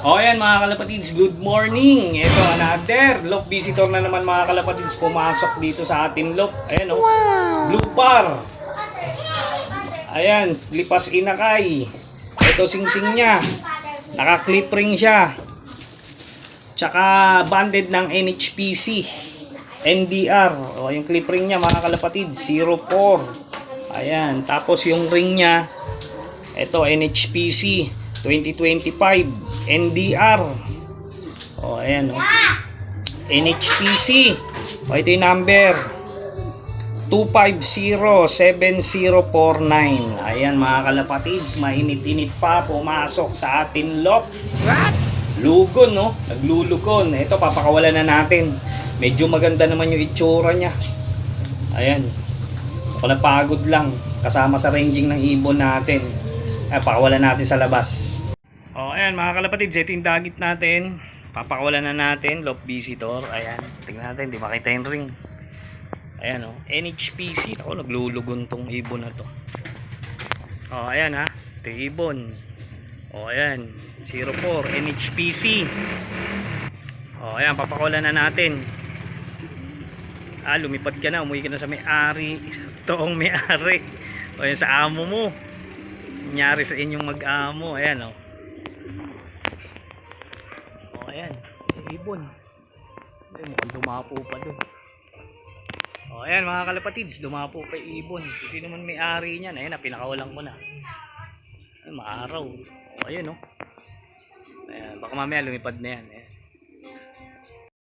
O ayan mga kalapatids, good morning. Ito another lock visitor na naman mga kalapatids, pumasok dito sa ating lock. Ayan o, blue par. Ayan, lipas inakay. Ito singsing niya, naka-clip ring siya. Tsaka banded ng NHPC NDR. O yung clip ring niya mga kalapatids, 04. Ayan, tapos yung ring niya, ito NHPC 2025 NDR. O ayan o, NHPC. O ito yung number 2507049. Ayan mga kalapatids, mainit-init pa, pumasok sa atin lock. Lugon no, naglulugon. Ito papakawalan na natin. Medyo maganda naman yung itsura niya. Ayan, pagod lang kasama sa ranging ng ibon natin. Ay, pakawalan natin sa labas. O ayan mga kalapatids, ito yung dagit natin. Papakawalan na natin, lock visitor. Ayan, tingnan natin, di makita yung ring. Ayan o, NHPC. Ako, naglulugon tong ibon na to. O ayan ha, ito yung ibon. O ayan, 04 NHPC. O ayan, papakawalan na natin. Lumipad ka na, umuwi ka na sa may-ari. Toong may-ari. O ayan, sa amo mo. Nangyari sa inyong mag-amo. Ayan o. O ayan, ibon. Ayan, dumapo pa doon. O ayan mga kalapatids, dumapo pa yung ibon. Kasi naman may-ari niyan. Ayan na, pinakawalan ko na. Ay, maaraw. O ayan o. Ayan, baka mamaya lumipad na yan. Ayan.